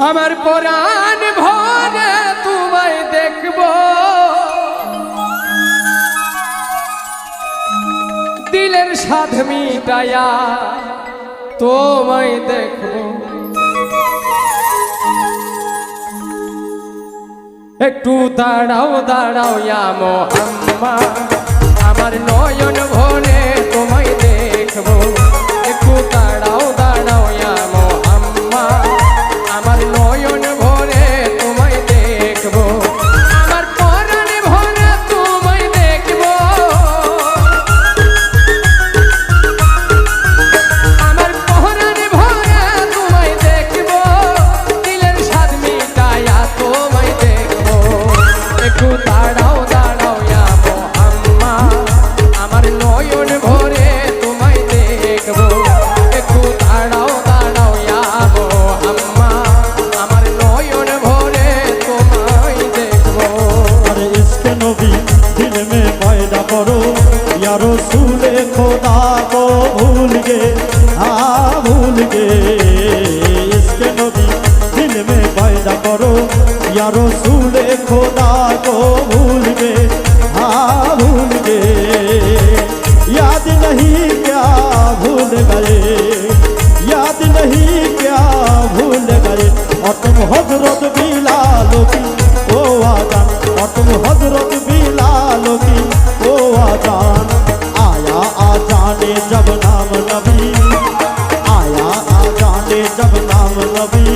আমার পরাণ ভরে তোমায় দেখব, দিলের সাধ মিটায়া তোমায় দেখব। একটু দাঁড়াও দাঁড়াও ইয়া মোহাম্মদ, আমার নয়ন ভরে তোমায় দেখব। একটু দাঁড়াও দাঁড়াও ইয়া মোহাম্মদ, আমার নয়ন ভরে তোমায় দেখব। আমার পরাণ ভরে তোমায় দেখব, আমার পরাণ ভরে তোমায় দেখব, দিলের স্বাদ মিটায়া তোমায় দেখব। একটু দাঁড়াও দাঁড়াও ইয়া মোহাম্মদ, আমার নয়ন ভরে তোমায় দেখব। একটু দাঁড়াও দাঁড়াও ইয়া মোহাম্মদ, আমার নয়ন ভরে তোমায় দেখব। अरे इसके नबी दिल में पैदा करो या रसूल खुदा को भूल गए, हाँ भूल गए। इसके नबी दिल में पैदा करो या रसूल खुदा को भूल गए, हाँ भूल गए। याद नहीं क्या भूल गए, याद नहीं क्या भूल गए। और तुम हजरत बिलालो की ओ आजान, और तुम हजरत बिलालो की ओ आजान। आया आजाने जब नाम नबी, आया आजाने जब नाम नबी,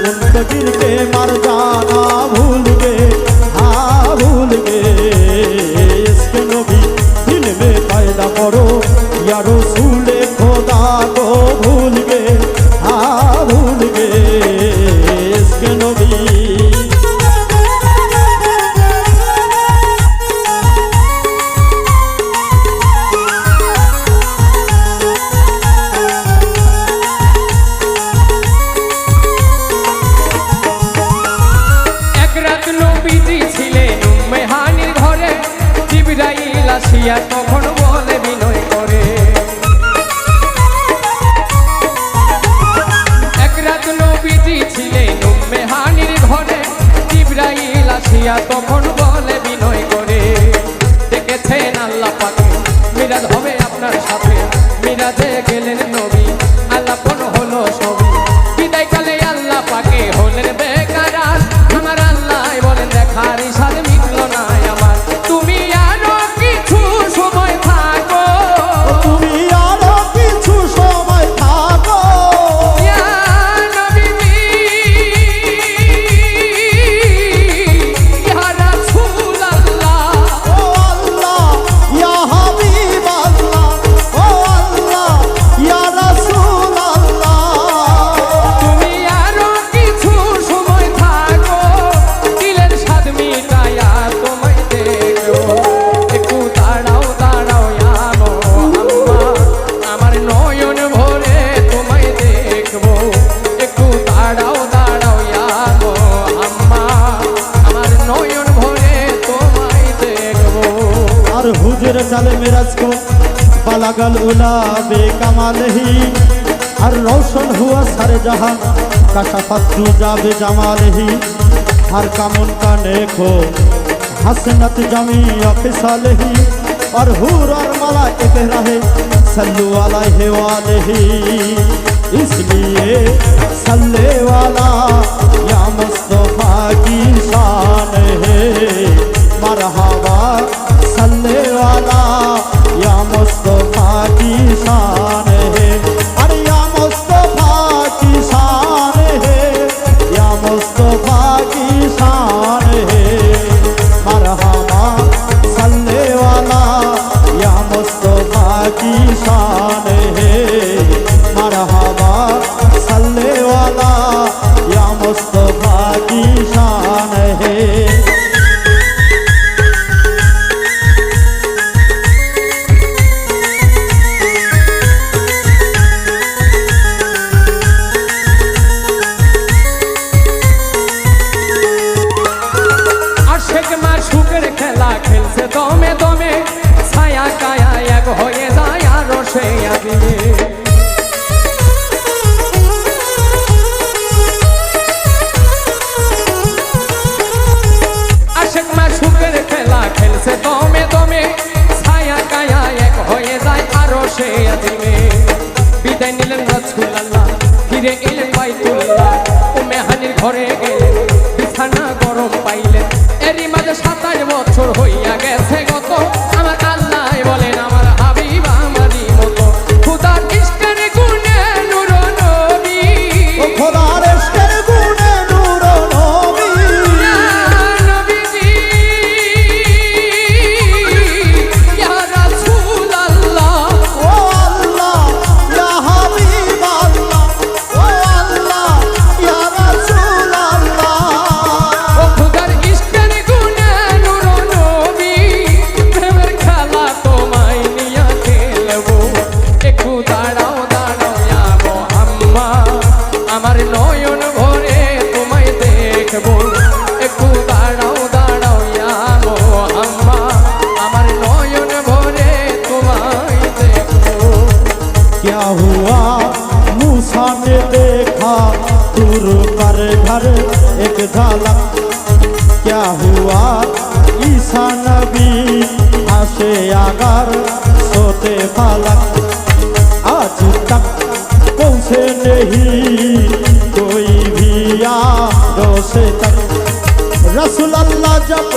उनके गिर के मर जाना भूल गए, हाँ भूल गए। इसके नबी दिल में पैदा करो या रसूल खुदा को भूल गए, हाँ भूल गए। इसके नबी এক রাত নবীজি ছিলেন উম্মে হানির ঘরে, জিবরাইল আসিয়া তখন বলে বিনয় করে। এক রাত নবীজি ছিলেন উম্মে হানির ঘরে, জিবরাইল আসিয়া তখন বলে বিনয় করে। দেখেছেন আল্লাহ পাকে মিরাজ হবে আপনার সাথে, মিরাজে গেলেন নবী আল্লাপন হলো সবই। বিদায়কালে আল্লাহ পাকে হলেন বেকারার, আমার আল্লাহ বলেন দেখার ইশাদ মিটল না আমার। তুমি আরো কিছু সময় থাকো, তুমি আরো কিছু সময় থাকো, ইয়া নবী ইয়া রাসূলুল্লাহ। ও আল্লাহ ইয়া হাবিব আল্লাহ, ও আল্লাহ ইয়া রাসূল আল্লাহ। তুমি আরো কিছু সময় থাকো, দিলের স্বাদ মিটায়া তোমায় দেখো। একটু দাঁড়াও দাঁড়াও ইয়া মোহাম্মদ, আমার নয়ন ভরে তোমায় দেখবো। একটু দাঁড়াও দাঁড়াও ইয়া মোহাম্মদ, আমার নয়ন ভরে তোমায় দেখবো। और हुजूर चले मिराज को बलगल उला बेकमाल ही, और रोशन हुआ सर जहां कशफत दूजा बेजमाल ही। हर कामुन का नेको हसनत जमी अफिसल ही, और हूर और मलाइके कह रहे सल्लु अलैहि वालैहि। इसलिए सल्ले वाला या मुस्तफा की शान है, मरहबा सल्ले वाला या मुस्तफा की शान है। अरे या मुस्तफा की शान है, या मुस्तफा की शान है। मरहबा सल्ले वाला या मुस्तफा की शान है, मरहबा सल्ले वाला या मुस्तफा की शान है। বাইতুল্লাহ উম্মে হানির ঘরে গেলেন বিছানা গরম পাইলেন এরই মাঝে 27 বছর হইয়া গেছে গত আমার আল্লাহ বলেন আমার হাবিব আমারই মতো খুদার ইশকের গুণে নূর নবী ও খোদার ইশকের গুণে নূর নবী নবীজি ইয়া রাসূলুল্লাহ ও আল্লাহ ইয়া হাবিব আল্লাহ ও আল্লাহ ইয়া রাসূল আল্লাহ ও খুদার ইশকের গুণে নূর নবী প্রেমের খেলা তোমায় নিয়ে খেলবো একটু দাঁড়াও দাঁড়াও ইয়া মুহাম্মদ আমার নয়ন ভরে তোমায় দেখবো একটু দাঁড়াও দাঁড়াও ইয়া মুহাম্মদ আমার নয়ন ভরে তোমায় দেখবো क्या हुआ मूसा ने देखा दूर पर घर एक झलक क्या हुआ ईसा नबी हंसे अगर सोते फलक आज तक पहुँचे नहीं कोई भी यारों से तक रसूल अल्लाह जब